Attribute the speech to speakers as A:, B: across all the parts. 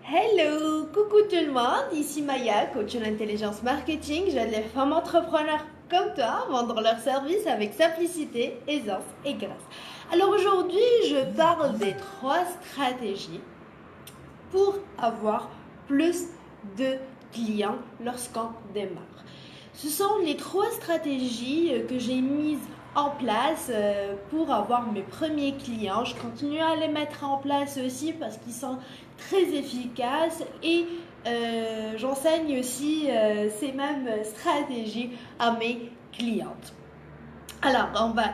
A: Hello, coucou tout le monde, ici Maya, coach en intelligence marketing. J'aide les femmes entrepreneurs comme toi à vendre leurs services avec simplicité, aisance et grâce. Alors aujourd'hui, je parle des 3 stratégies pour avoir plus de clients lorsqu'on démarre. Ce sont les 3 stratégies que j'ai mises en place pour avoir mes premiers clients. Je continue à les mettre en place aussi parce qu'ils sont très efficaces et j'enseigne aussi ces mêmes stratégies à mes clientes. Alors, on va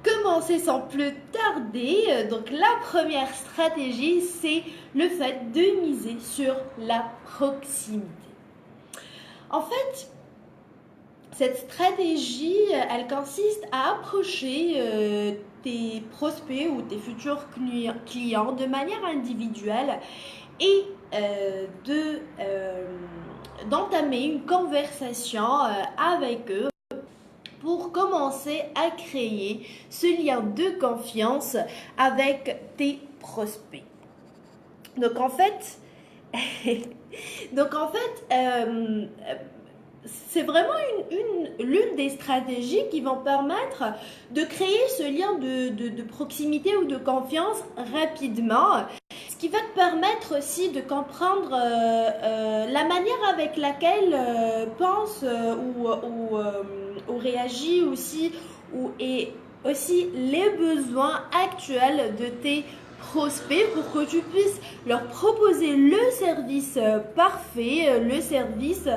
A: commencer sans plus tarder. Donc, la première stratégie, c'est le fait de miser sur la proximité. En fait, cette stratégie, elle consiste à approcher tes prospects ou tes futurs clients de manière individuelle et d'entamer une conversation avec eux pour commencer à créer ce lien de confiance avec tes prospects. Donc en fait, c'est vraiment l'une des stratégies qui vont permettre de créer ce lien de proximité ou de confiance rapidement. Ce qui va te permettre aussi de comprendre la manière avec laquelle pense ou réagit aussi et aussi les besoins actuels de tes prospects pour que tu puisses leur proposer le service parfait, le service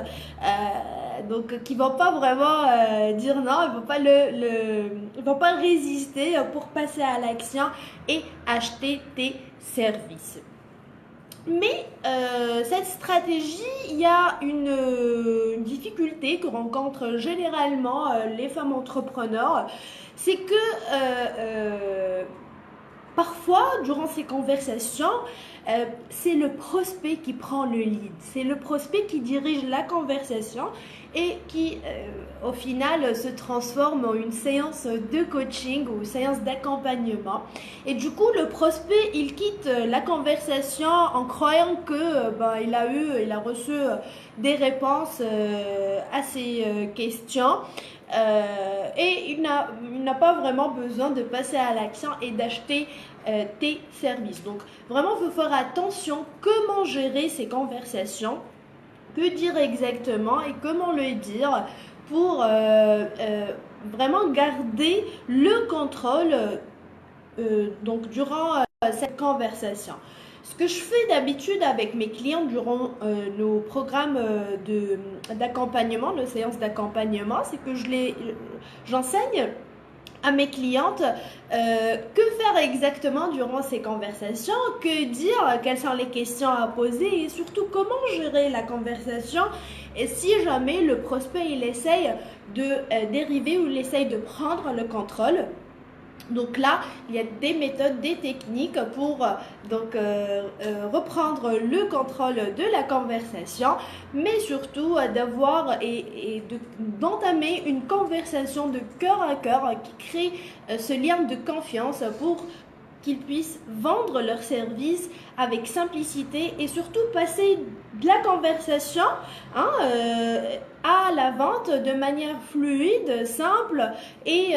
A: donc qui vont pas vraiment dire non, ils vont pas résister pour passer à l'action et acheter tes services. Mais cette stratégie, il y a une difficulté que rencontrent généralement les femmes entrepreneurs, c'est que parfois, durant ces conversations, c'est le prospect qui prend le lead. C'est le prospect qui dirige la conversation et qui, au final, se transforme en une séance de coaching ou séance d'accompagnement. Et du coup, le prospect, il quitte la conversation en croyant que il a reçu des réponses à ses questions. Et il n'a pas vraiment besoin de passer à l'action et d'acheter tes services. Donc vraiment, il faut faire attention comment gérer ces conversations, que dire exactement et comment le dire pour vraiment garder le contrôle donc durant cette conversation. Ce que je fais d'habitude avec mes clients durant nos programmes d'accompagnement, nos séances d'accompagnement, c'est que j'enseigne à mes clientes que faire exactement durant ces conversations, que dire, quelles sont les questions à poser et surtout comment gérer la conversation et si jamais le prospect il essaye de dériver ou il essaye de prendre le contrôle. Donc là, il y a des méthodes, des techniques pour reprendre le contrôle de la conversation, mais surtout d'avoir d'entamer une conversation de cœur à cœur qui crée ce lien de confiance pour qu'ils puissent vendre leurs services avec simplicité et surtout passer de la conversation à la vente de manière fluide, simple et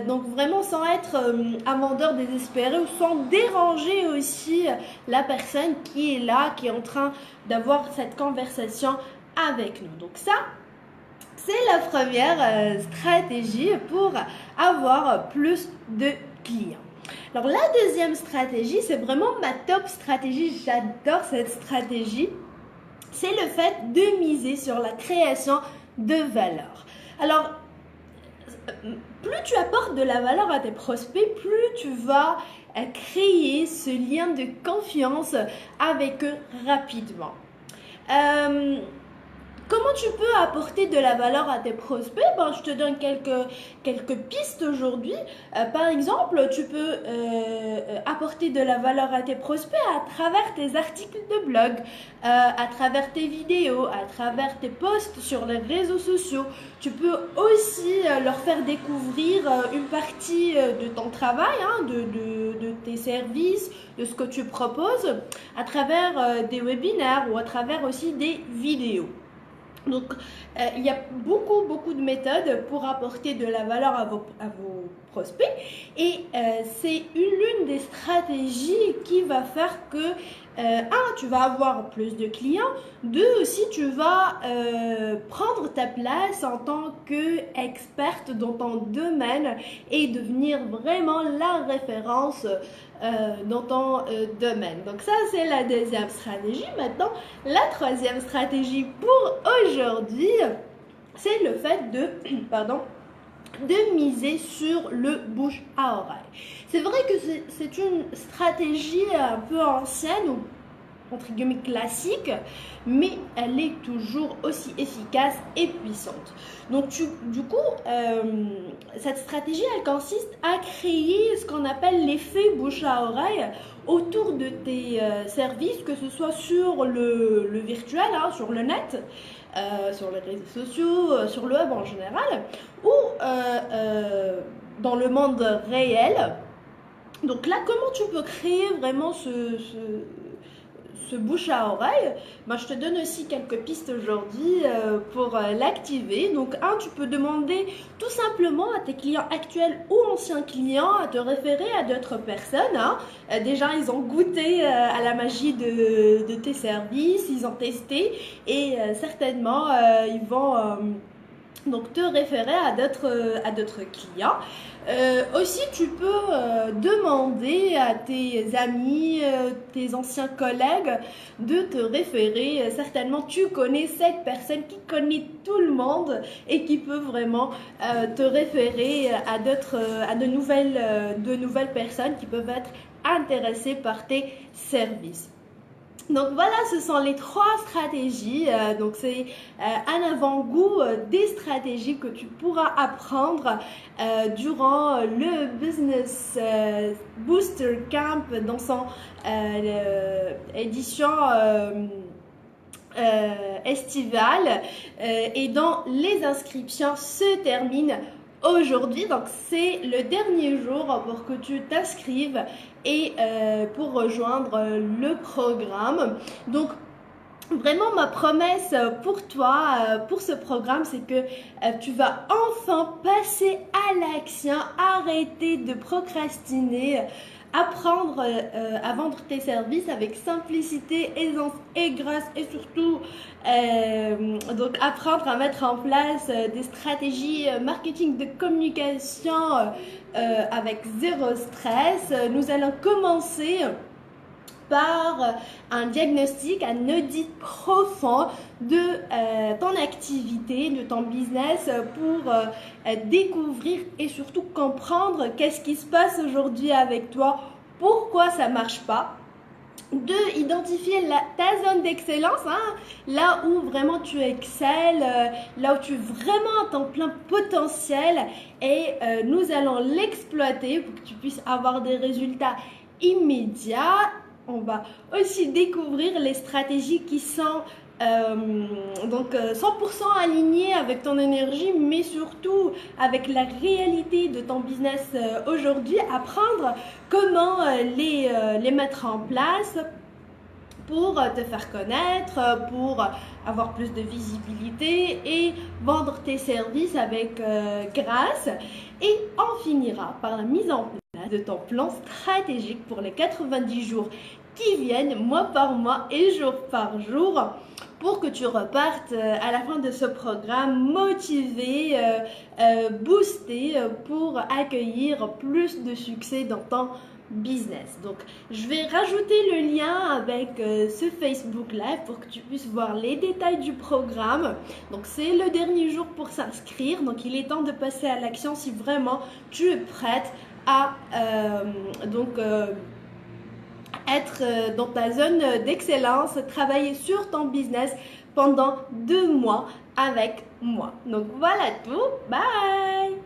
A: donc vraiment sans être un vendeur désespéré ou sans déranger aussi la personne qui est là, qui est en train d'avoir cette conversation avec nous. Donc ça, c'est la première stratégie pour avoir plus de clients. Alors la deuxième stratégie, c'est vraiment ma top stratégie, j'adore cette stratégie, c'est le fait de miser sur la création de valeur. Alors, plus tu apportes de la valeur à tes prospects, plus tu vas créer ce lien de confiance avec eux rapidement. Comment tu peux apporter de la valeur à tes prospects? Je te donne quelques pistes aujourd'hui. Par exemple, tu peux apporter de la valeur à tes prospects à travers tes articles de blog, à travers tes vidéos, à travers tes posts sur les réseaux sociaux. Tu peux aussi leur faire découvrir une partie de ton travail, de tes services, de ce que tu proposes à travers des webinaires ou à travers aussi des vidéos. Donc, il y a beaucoup de méthodes pour apporter de la valeur à vos prospects et c'est l'une des stratégies qui va faire que, tu vas avoir plus de clients, deux, aussi, tu vas prendre ta place en tant qu'experte dans ton domaine et devenir vraiment la référence dans ton domaine. Donc ça, c'est la deuxième stratégie. Maintenant, la troisième stratégie pour aujourd'hui, c'est le fait de miser sur le bouche à oreille. C'est vrai que c'est une stratégie un peu ancienne ou entre guillemets classique, mais elle est toujours aussi efficace et puissante. Donc du coup, cette stratégie, elle consiste à créer ce qu'on appelle l'effet bouche à oreille autour de tes services, que ce soit sur le virtuel, hein, sur le net, sur les réseaux sociaux, sur le web en général, ou dans le monde réel. Donc là, comment tu peux créer vraiment ce bouche à oreille? Je te donne aussi quelques pistes aujourd'hui pour l'activer. Donc tu peux demander tout simplement à tes clients actuels ou anciens clients à te référer à d'autres personnes. Déjà, ils ont goûté à la magie de tes services, ils ont testé et certainement ils vont donc te référer à d'autres clients. Aussi, tu peux demander à tes amis, tes anciens collègues de te référer. Certainement, tu connais cette personne qui connaît tout le monde et qui peut vraiment te référer à de nouvelles personnes qui peuvent être intéressées par tes services. Donc voilà, ce sont les trois stratégies. Donc c'est un avant-goût des stratégies que tu pourras apprendre durant le Business Booster Camp dans son édition estivale et dont les inscriptions se terminent aujourd'hui. Donc c'est le dernier jour pour que tu t'inscrives et pour rejoindre le programme. Donc vraiment, ma promesse pour toi, pour ce programme, c'est que tu vas enfin passer à l'action, arrêter de procrastiner, apprendre à vendre tes services avec simplicité, aisance et grâce et surtout donc apprendre à mettre en place des stratégies marketing de communication avec zéro stress. Nous allons commencer par un diagnostic, un audit profond de ton activité, de ton business pour découvrir et surtout comprendre qu'est-ce qui se passe aujourd'hui avec toi, pourquoi ça marche pas. Deux, identifier ta zone d'excellence, là où vraiment tu excelles, là où tu es vraiment à ton plein potentiel et nous allons l'exploiter pour que tu puisses avoir des résultats immédiats. On va aussi découvrir les stratégies qui sont 100% alignées avec ton énergie, mais surtout avec la réalité de ton business aujourd'hui. Apprendre comment les mettre en place pour te faire connaître, pour avoir plus de visibilité et vendre tes services avec grâce. Et on finira par la mise en place de ton plan stratégique pour les 90 jours qui viennent, mois par mois et jour par jour, pour que tu repartes à la fin de ce programme motivé, boosté pour accueillir plus de succès dans ton business. Donc je vais rajouter le lien avec ce Facebook Live pour que tu puisses voir les détails du programme. Donc c'est le dernier jour pour s'inscrire, donc il est temps de passer à l'action si vraiment tu es prête à être dans ta zone d'excellence, travailler sur ton business pendant 2 mois avec moi. Donc voilà tout, bye!